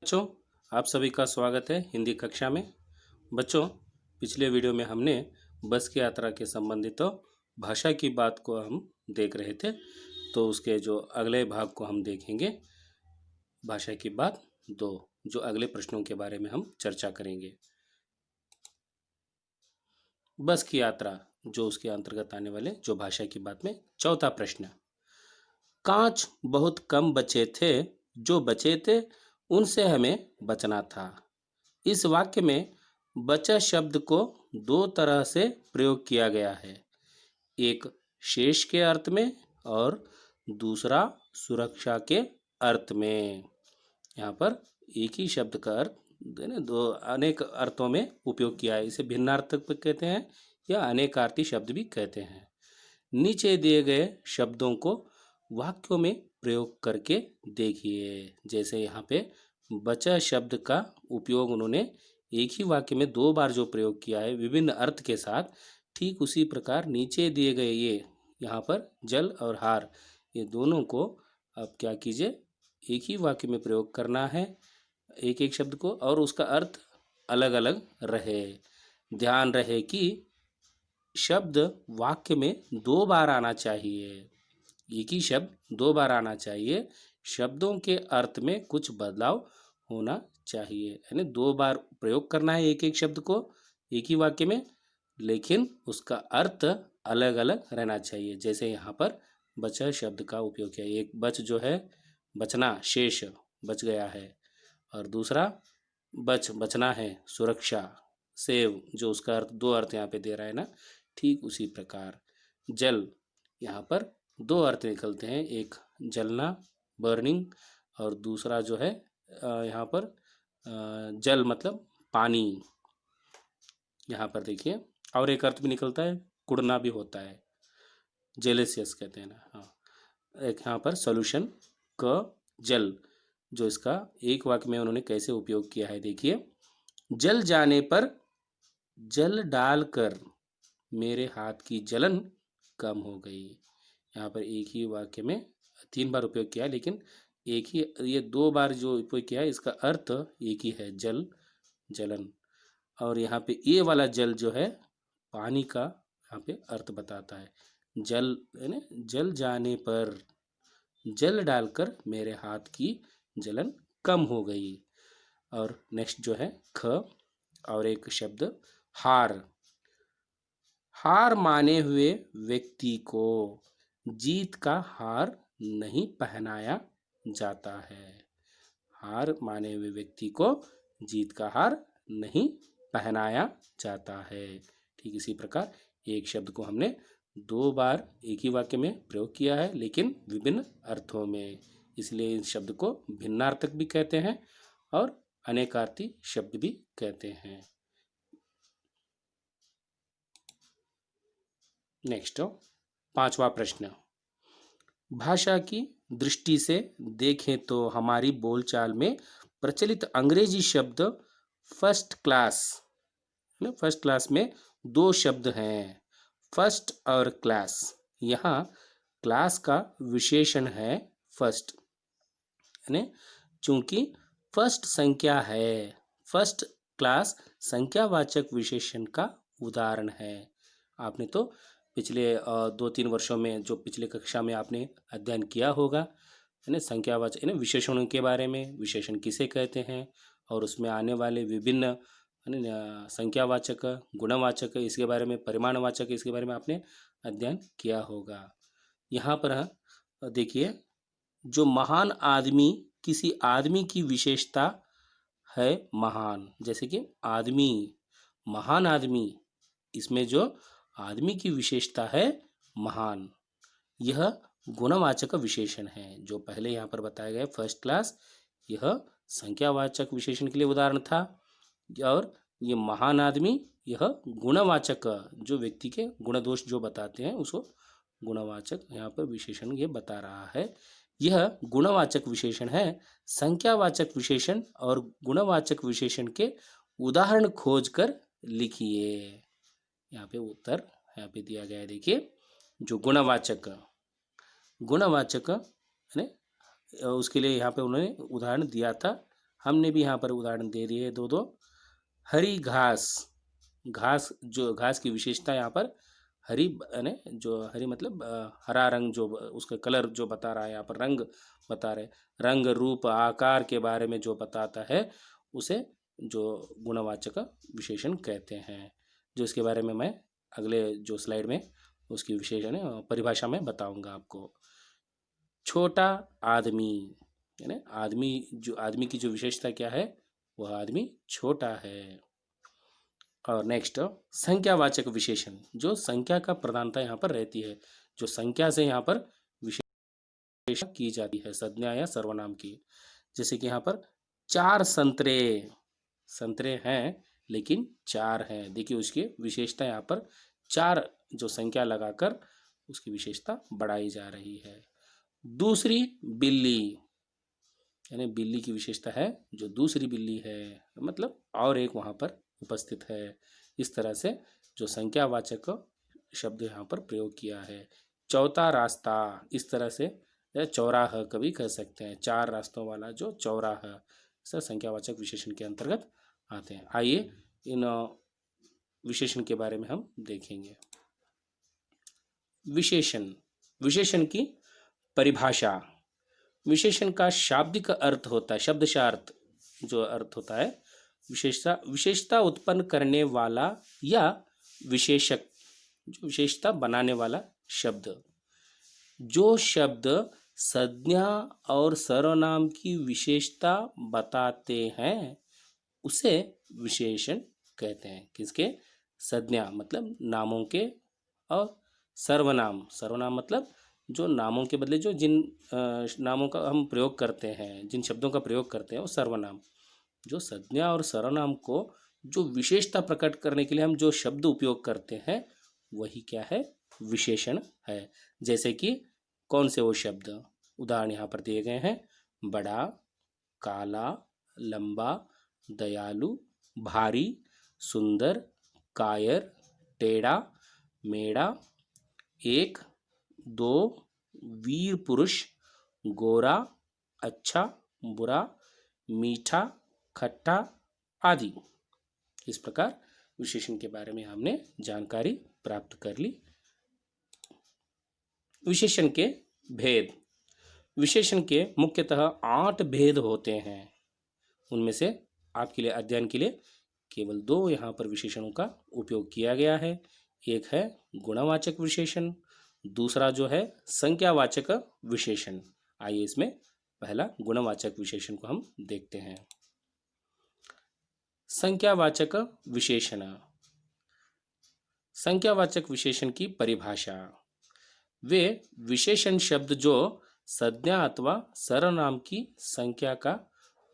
बच्चों, आप सभी का स्वागत है हिंदी कक्षा में। बच्चों, पिछले वीडियो में हमने बस की यात्रा के संबंधित तो भाषा की बात को हम देख रहे थे। तो उसके जो अगले भाग को हम देखेंगे, भाषा की बात 2, जो अगले प्रश्नों के बारे में हम चर्चा करेंगे। बस की यात्रा, जो उसके अंतर्गत आने वाले जो भाषा की बात में चौथा प्रश्न। कांच बहुत कम बचे थे, जो बचे थे उनसे हमें बचना था। इस वाक्य में बचा शब्द को दो तरह से प्रयोग किया गया है, एक शेष के अर्थ में और दूसरा सुरक्षा के अर्थ में। यहाँ पर एक ही शब्द का अर्थ दो अनेक अर्थों में उपयोग किया है। इसे भिन्नार्थक भी कहते हैं या अनेकार्थी शब्द भी कहते हैं। नीचे दिए गए शब्दों को वाक्यों में प्रयोग करके देखिए। जैसे यहाँ पे बचा शब्द का उपयोग उन्होंने एक ही वाक्य में दो बार जो प्रयोग किया है विभिन्न अर्थ के साथ, ठीक उसी प्रकार नीचे दिए गए ये यहाँ पर जल और हार, ये दोनों को अब क्या कीजिए, एक ही वाक्य में प्रयोग करना है, एक एक शब्द को, और उसका अर्थ अलग अलग रहे। ध्यान रहे कि शब्द वाक्य में दो बार आना चाहिए, एक ही शब्द दो बार आना चाहिए। शब्दों के अर्थ में कुछ बदलाव होना चाहिए, यानी दो बार प्रयोग करना है एक एक शब्द को एक ही वाक्य में, लेकिन उसका अर्थ अलग अलग रहना चाहिए। जैसे यहाँ पर बचा शब्द का उपयोग किया, एक बच जो है बचना, शेष बच गया है, और दूसरा बचना है, सुरक्षा, सेव, जो उसका अर्थ दो अर्थ यहाँ पे दे रहा है ना। ठीक उसी प्रकार जल, यहाँ पर दो अर्थ निकलते हैं, एक जलना, बर्निंग, और दूसरा जो है यहाँ पर जल मतलब पानी। यहाँ पर देखिए और एक अर्थ भी निकलता है, कुड़ना भी होता है, जेलेसियस कहते हैं ना। हाँ, एक यहाँ पर सॉल्यूशन क जल, जो इसका एक वाक्य में उन्होंने कैसे उपयोग किया है देखिए। जल जाने पर जल डालकर मेरे हाथ की जलन कम हो गई। यहाँ पर एक ही वाक्य में तीन बार उपयोग किया है, लेकिन एक ही, ये दो बार जो उपयोग किया है इसका अर्थ एक ही है, जल, जलन। और यहाँ पे ये वाला जल जो है पानी का यहाँ पे अर्थ बताता है। जल यानी जल जाने पर जल डालकर मेरे हाथ की जलन कम हो गई। और नेक्स्ट जो है ख, और एक शब्द हार। हार माने हुए व्यक्ति को जीत का हार नहीं पहनाया जाता है। हार माने हुए व्यक्ति को जीत का हार नहीं पहनाया जाता है। ठीक इसी प्रकार एक शब्द को हमने दो बार एक ही वाक्य में प्रयोग किया है, लेकिन विभिन्न अर्थों में, इसलिए इस शब्द को भिन्नार्थक भी कहते हैं और अनेकार्थी शब्द भी कहते हैं। नेक्स्ट पांचवा प्रश्न। भाषा की दृष्टि से देखें तो हमारी बोलचाल में प्रचलित अंग्रेजी शब्द फर्स्ट क्लास, फर्स्ट क्लास में दो शब्द हैं, फर्स्ट और क्लास। यहाँ क्लास का विशेषण है फर्स्ट, यानी चूंकि फर्स्ट संख्या है, फर्स्ट क्लास संख्यावाचक विशेषण का उदाहरण है। आपने तो पिछले 2-3 वर्षों में, जो पिछले कक्षा में आपने अध्ययन किया होगा, है ना, संख्यावाचक यानी विशेषणों के बारे में, विशेषण किसे कहते हैं, और उसमें आने वाले विभिन्न संख्यावाचक, गुणवाचक, इसके बारे में, परिमाणवाचक, इसके बारे में आपने अध्ययन किया होगा। यहाँ पर देखिए, जो महान आदमी, किसी आदमी की विशेषता है महान, जैसे कि आदमी, महान आदमी, इसमें जो आदमी की विशेषता है महान, यह गुणवाचक विशेषण है। जो पहले यहाँ पर बताया गया फर्स्ट क्लास, यह संख्यावाचक विशेषण के लिए उदाहरण था, और ये महान आदमी यह गुणवाचक, जो व्यक्ति के गुण दोष जो बताते हैं उसको गुणवाचक यहाँ पर विशेषण ये बता रहा है। यह गुणवाचक विशेषण है। संख्यावाचक विशेषण और गुणवाचक विशेषण के उदाहरण खोजकर लिखिए। यहाँ पे उत्तर यहाँ पे दिया गया है, देखिए। जो गुणवाचक, गुणवाचक है, उसके लिए यहाँ पे उन्होंने उदाहरण दिया था, हमने भी यहाँ पर उदाहरण दे दिए दो दो। हरी घास, घास जो घास की विशेषता यहाँ पर हरी यानी जो हरी मतलब हरा रंग जो उसका कलर जो बता रहा है, यहाँ पर रंग बता रहे, रंग रूप आकार के बारे में जो बताता है उसे जो गुणवाचक विशेषण कहते हैं, जो इसके बारे में मैं अगले जो स्लाइड में उसकी विशेषण परिभाषा में बताऊंगा आपको। छोटा आदमी यानी आदमी, जो आदमी की जो विशेषता क्या है, वह आदमी छोटा है। और नेक्स्ट संख्यावाचक विशेषण, जो संख्या का प्रधानता यहाँ पर रहती है, जो संख्या से यहाँ पर विशेषण की जाती है संज्ञा या सर्वनाम की। जैसे कि यहाँ पर 4 संतरे, संतरे हैं लेकिन 4 हैं, देखिए उसकी विशेषता यहाँ पर 4 जो संख्या लगाकर उसकी विशेषता बढ़ाई जा रही है। दूसरी बिल्ली, यानी बिल्ली की विशेषता है जो दूसरी बिल्ली है, मतलब और एक वहाँ पर उपस्थित है। इस तरह से जो संख्यावाचक शब्द यहाँ पर प्रयोग किया है। चौथा रास्ता, इस तरह से चौराहा कभी कह सकते हैं, 4 रास्तों वाला जो चौराहा, इस संख्यावाचक विशेषण के अंतर्गत आते हैं। आइए इन विशेषण के बारे में हम देखेंगे। विशेषण, विशेषण की परिभाषा। विशेषण का शाब्दिक अर्थ होता है, शब्दशार्थ जो अर्थ होता है, विशेषता, विशेषता उत्पन्न करने वाला या विशेषक, जो विशेषता बनाने वाला शब्द। जो शब्द संज्ञा और सर्वनाम की विशेषता बताते हैं उसे विशेषण कहते हैं। किसके? संज्ञा मतलब नामों के, और सर्वनाम, सर्वनाम मतलब जो नामों के बदले जो जिन नामों का हम प्रयोग करते हैं, जिन शब्दों का प्रयोग करते हैं वो सर्वनाम। जो संज्ञा और सर्वनाम को जो विशेषता प्रकट करने के लिए हम जो शब्द उपयोग करते हैं वही क्या है? विशेषण है। जैसे कि कौन से वो शब्द, उदाहरण यहाँ पर दिए गए हैं। बड़ा, काला, लंबा, दयालु, भारी, सुंदर, कायर, टेढ़ा, मेढ़ा, एक, दो, वीर पुरुष, गोरा, अच्छा, बुरा, मीठा, खट्टा आदि। इस प्रकार विशेषण के बारे में हमने जानकारी प्राप्त कर ली। विशेषण के भेद, विशेषण के मुख्यतः 8 भेद होते हैं। उनमें से आपके लिए अध्ययन के लिए केवल 2 यहाँ पर विशेषणों का उपयोग किया गया है। एक है गुणवाचक विशेषण, दूसरा जो है संख्यावाचक विशेषण। आइए इसमें पहला गुणवाचक विशेषण को हम देखते हैं। संख्यावाचक विशेषण, संख्यावाचक विशेषण की परिभाषा। वे विशेषण शब्द जो संज्ञा अथवा सर्वनाम की संख्या का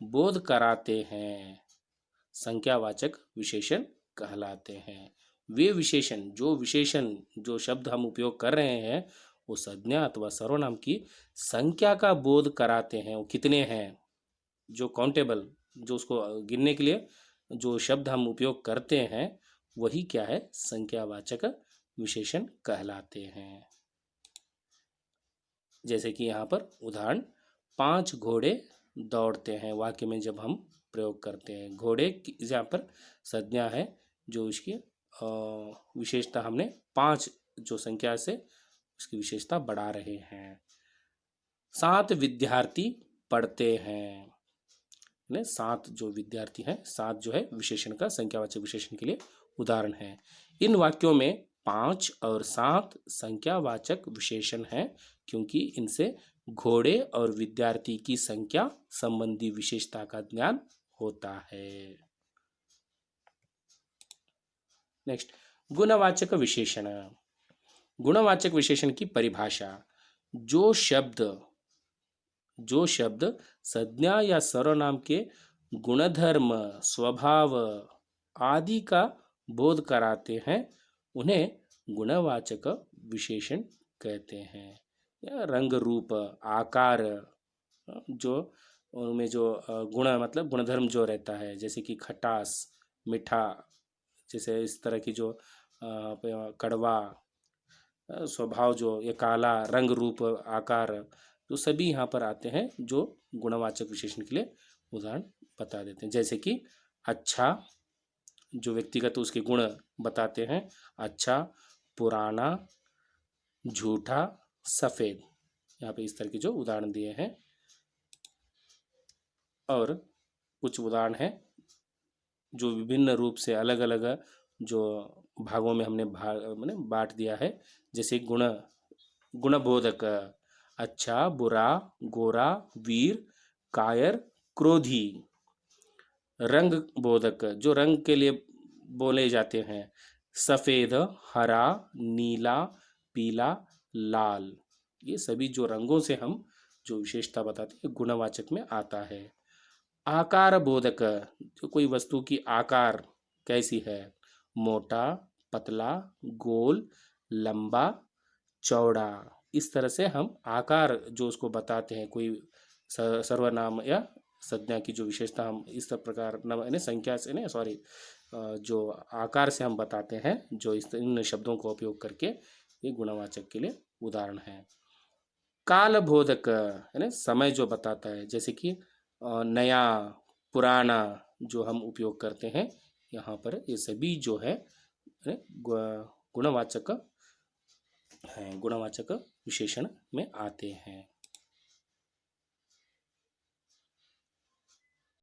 बोध कराते हैं, संख्यावाचक विशेषण कहलाते हैं। वे विशेषण जो शब्द हम उपयोग कर रहे हैं वो संज्ञा अथवा सर्वनाम की संख्या का बोध कराते हैं। वो कितने हैं, जो काउंटेबल, जो उसको गिनने के लिए जो शब्द हम उपयोग करते हैं वही क्या है? संख्यावाचक विशेषण कहलाते हैं। जैसे कि यहाँ पर उदाहरण, 5 घोड़े दौड़ते हैं, वाक्य में जब हम प्रयोग करते हैं। घोड़े की यहाँ पर संज्ञा है, जो इसकी विशेषता हमने 5 जो संख्या से उसकी विशेषता बढ़ा रहे हैं। 7 विद्यार्थी पढ़ते हैं, 7 जो विद्यार्थी हैं, 7 जो है विशेषण का, संख्यावाचक विशेषण के लिए उदाहरण है। इन वाक्यों में 5 और 7 संख्यावाचक विशेषण हैं क्योंकि इनसे घोड़े और विद्यार्थी की संख्या संबंधी विशेषता का ज्ञान होता है। नेक्स्ट, गुणवाचक विशेषण। गुणवाचक विशेषण की परिभाषा। जो शब्द संज्ञा या सर्वनाम के गुणधर्म, स्वभाव आदि का बोध कराते हैं उन्हें गुणवाचक विशेषण कहते हैं। या रंग रूप आकार, जो उनमें जो गुण मतलब गुणधर्म जो रहता है, जैसे कि खटास, मीठा, जैसे इस तरह की जो कड़वा, स्वभाव, जो ये काला, रंग रूप आकार, तो सभी यहाँ पर आते हैं जो गुणवाचक विशेषण के लिए उदाहरण बता देते हैं। जैसे कि अच्छा, जो व्यक्तिगत उसके गुण बताते हैं, अच्छा, पुराना, झूठा, सफेद। यहाँ पे इस तरह के जो उदाहरण दिए हैं। और कुछ उदाहरण हैं जो विभिन्न रूप से अलग अलग जो भागों में हमने मैंने बांट दिया है। जैसे गुणबोधक, अच्छा, बुरा, गोरा, वीर, कायर, क्रोधी। रंग बोधक, जो रंग के लिए बोले जाते हैं, सफेद, हरा, नीला, पीला, लाल। ये सभी जो रंगों से हम जो विशेषता बताते हैं गुणवाचक में आता है। आकार बोधक, जो कोई वस्तु की आकार कैसी है, मोटा, पतला, गोल, लंबा, चौड़ा। इस तरह से हम आकार जो उसको बताते हैं, कोई सर्वनाम या संज्ञा की जो विशेषता हम इस प्रकार यानी संख्या से नहीं, सॉरी, जो आकार से हम बताते हैं, जो इन शब्दों का उपयोग करके, ये गुणवाचक के लिए उदाहरण है। कालबोधक यानी समय जो बताता है, जैसे कि नया, पुराना जो हम उपयोग करते हैं, यहाँ पर ये सभी जो है गुणवाचक हैं, गुणवाचक विशेषण में आते हैं।